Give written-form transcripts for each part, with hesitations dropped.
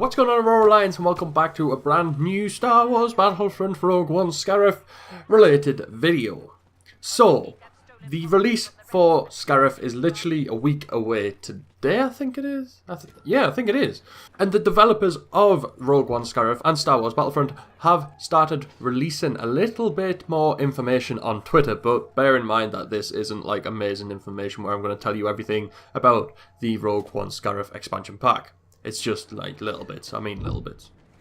What's going on, Aurora Alliance, and welcome back to a brand new Star Wars Battlefront Rogue One Scarif related video. So, the release for Scarif is literally a week away today, I think it is? I think it is. And the developers of Rogue One Scarif and Star Wars Battlefront have started releasing a little bit more information on Twitter, but bear in mind that this isn't like amazing information where I'm going to tell you everything about the Rogue One Scarif expansion pack. It's just like little bits.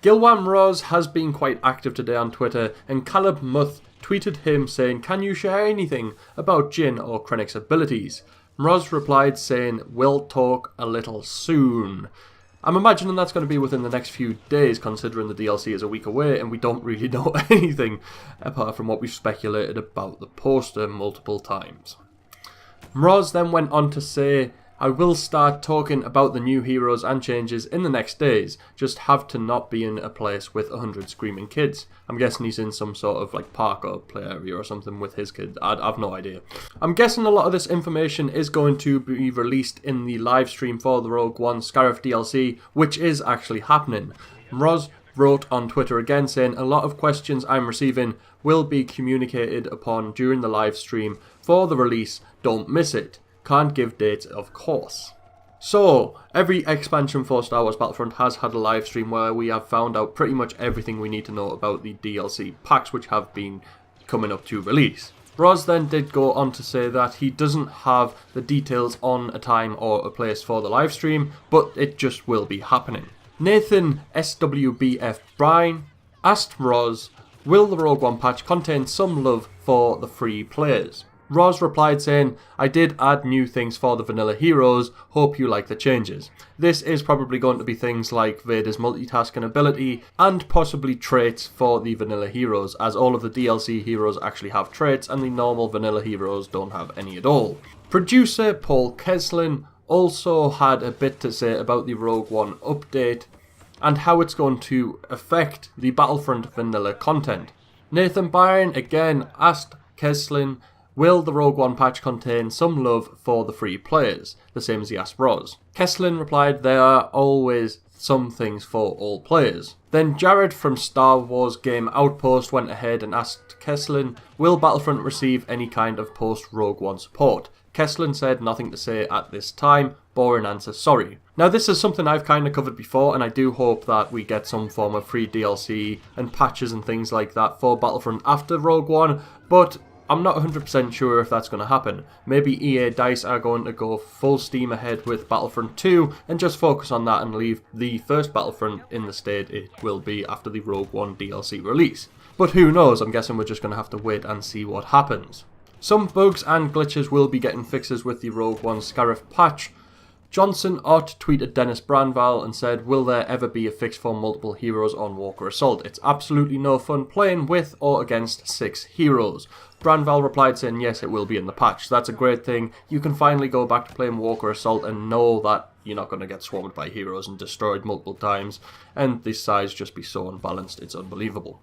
Gilwam Roz has been quite active today on Twitter, and Caleb Muth tweeted him saying, "Can you share anything about Jin or Krennic's abilities?" Roz replied saying, "We'll talk a little soon." I'm imagining that's going to be within the next few days, considering the DLC is a week away and we don't really know anything apart from what we've speculated about the poster multiple times. Roz then went on to say, "I will start talking about the new heroes and changes in the next days, just have to not be in a place with 100 screaming kids." I'm guessing he's in some sort of like park or play area or something with his kid. I've no idea. I'm guessing a lot of this information is going to be released in the live stream for the Rogue One Scarif DLC, which is actually happening. Roz wrote on Twitter again saying, "A lot of questions I'm receiving will be communicated upon during the live stream for the release, don't miss it. Can't give dates, of course." So, every expansion for Star Wars Battlefront has had a live stream where we have found out pretty much everything we need to know about the DLC packs which have been coming up to release. Roz then did go on to say that he doesn't have the details on a time or a place for the live stream, but it just will be happening. Nathan SWBF Bryan asked Roz, "Will the Rogue One patch contain some love for the free players?" Roz replied saying, "I did add new things for the vanilla heroes, hope you like the changes." This is probably going to be things like Vader's multitasking ability and possibly traits for the vanilla heroes, as all of the DLC heroes actually have traits and the normal vanilla heroes don't have any at all. Producer Paul Keslin also had a bit to say about the Rogue One update and how it's going to affect the Battlefront vanilla content. Nathan Byron again asked Keslin, "Will the Rogue One patch contain some love for the free players?" The same as he asked Roz. Keslin replied, "There are always some things for all players." Then Jared from Star Wars Game Outpost went ahead and asked Keslin, "Will Battlefront receive any kind of post-Rogue One support?" Keslin said, "Nothing to say at this time. Boring answer, sorry." Now this is something I've kind of covered before, and I do hope that we get some form of free DLC and patches and things like that for Battlefront after Rogue One, but I'm not 100% sure if that's going to happen. Maybe EA DICE are going to go full steam ahead with Battlefront 2 and just focus on that and leave the first Battlefront in the state it will be after the Rogue One DLC release. But who knows, I'm guessing we're just going to have to wait and see what happens. Some bugs and glitches will be getting fixes with the Rogue One Scarif patch. Johnson Ott tweeted Dennis Branval and said, "Will there ever be a fix for multiple heroes on Walker Assault? It's absolutely no fun playing with or against 6 heroes." Branval replied saying, "Yes, it will be in the patch. That's a great thing. You can finally go back to playing Walker Assault and know that you're not going to get swarmed by heroes and destroyed multiple times, and this size just be so unbalanced, it's unbelievable."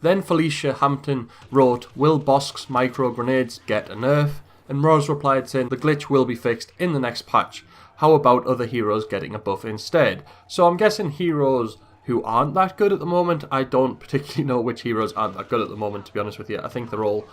Then Felicia Hampton wrote, "Will Bosk's micro grenades get a nerf?" And Rose replied saying, "The glitch will be fixed in the next patch. How about other heroes getting a buff instead?" So I'm guessing heroes who aren't that good at the moment. I don't particularly know which heroes aren't that good at the moment, to be honest with you. I think they're all,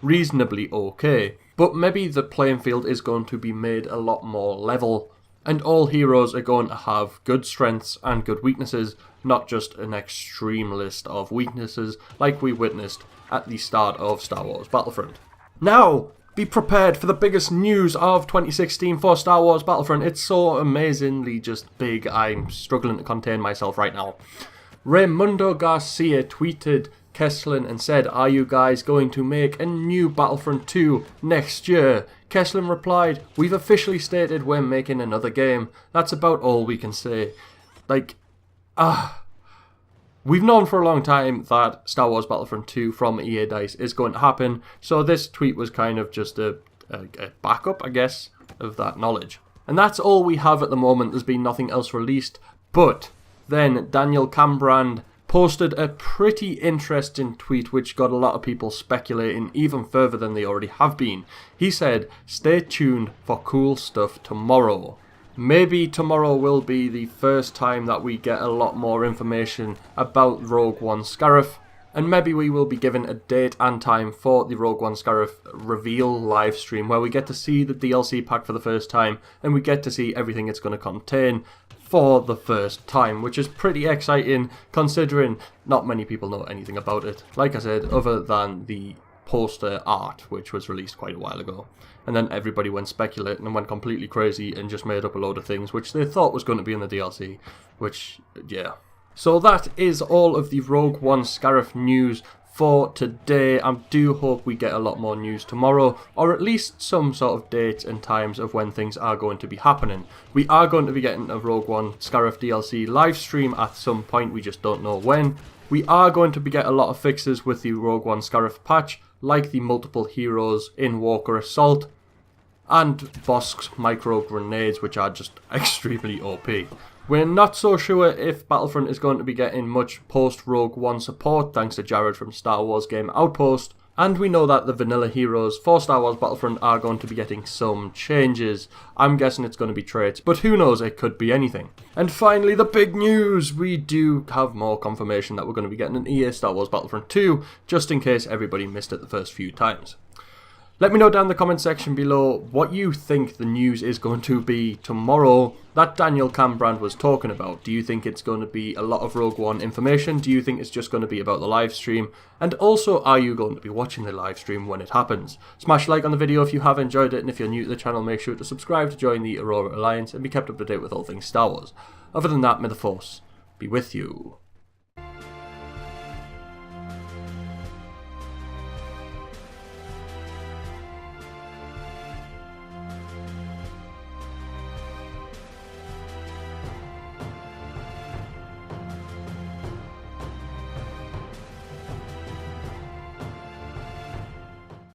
reasonably okay. But maybe the playing field is going to be made a lot more level, and all heroes are going to have good strengths and good weaknesses, not just an extreme list of weaknesses like we witnessed at the start of Star Wars Battlefront. Now, be prepared for the biggest news of 2016 for Star Wars Battlefront. It's so amazingly just big, I'm struggling to contain myself right now. Raimundo Garcia tweeted Keslin and said, "Are you guys going to make a new Battlefront 2 next year?" Keslin replied, "We've officially stated we're making another game. That's about all we can say." We've known for a long time that Star Wars Battlefront 2 from EA DICE is going to happen, so this tweet was kind of just a backup, I guess, of that knowledge. And that's all we have at the moment. There's been nothing else released, but then Daniel Cambrand posted a pretty interesting tweet which got a lot of people speculating even further than they already have been. He said, "Stay tuned for cool stuff tomorrow." maybe tomorrow will be the first time that we get a lot more information about Rogue One Scarif. And maybe we will be given a date and time for the Rogue One Scarif reveal live stream, where we get to see the DLC pack for the first time and we get to see everything it's going to contain for the first time, which is pretty exciting considering not many people know anything about it. Like I said, other than the poster art, which was released quite a while ago. And then everybody went speculating and went completely crazy and just made up a load of things which they thought was going to be in the DLC, which, yeah. So that is all of the Rogue One Scarif news for today. I do hope we get a lot more news tomorrow, or at least some sort of dates and times of when things are going to be happening. We are going to be getting a Rogue One Scarif DLC live stream at some point, we just don't know when. We are going to be getting a lot of fixes with the Rogue One Scarif patch, like the multiple heroes in Walker Assault, and Bosk's micro grenades, which are just extremely OP. We're not so sure if Battlefront is going to be getting much post-Rogue One support, thanks to Jared from Star Wars Game Outpost, and we know that the vanilla heroes for Star Wars Battlefront are going to be getting some changes. I'm guessing it's going to be traits, but who knows, it could be anything. And finally, the big news! We do have more confirmation that we're going to be getting an EA Star Wars Battlefront 2, just in case everybody missed it the first few times. Let me know down in the comment section below what you think the news is going to be tomorrow that Daniel Cambrand was talking about. Do you think it's going to be a lot of Rogue One information? Do you think it's just going to be about the live stream? And also, are you going to be watching the live stream when it happens? Smash like on the video if you have enjoyed it, and if you're new to the channel, make sure to subscribe to join the Aurora Alliance and be kept up to date with all things Star Wars. Other than that, may the Force be with you.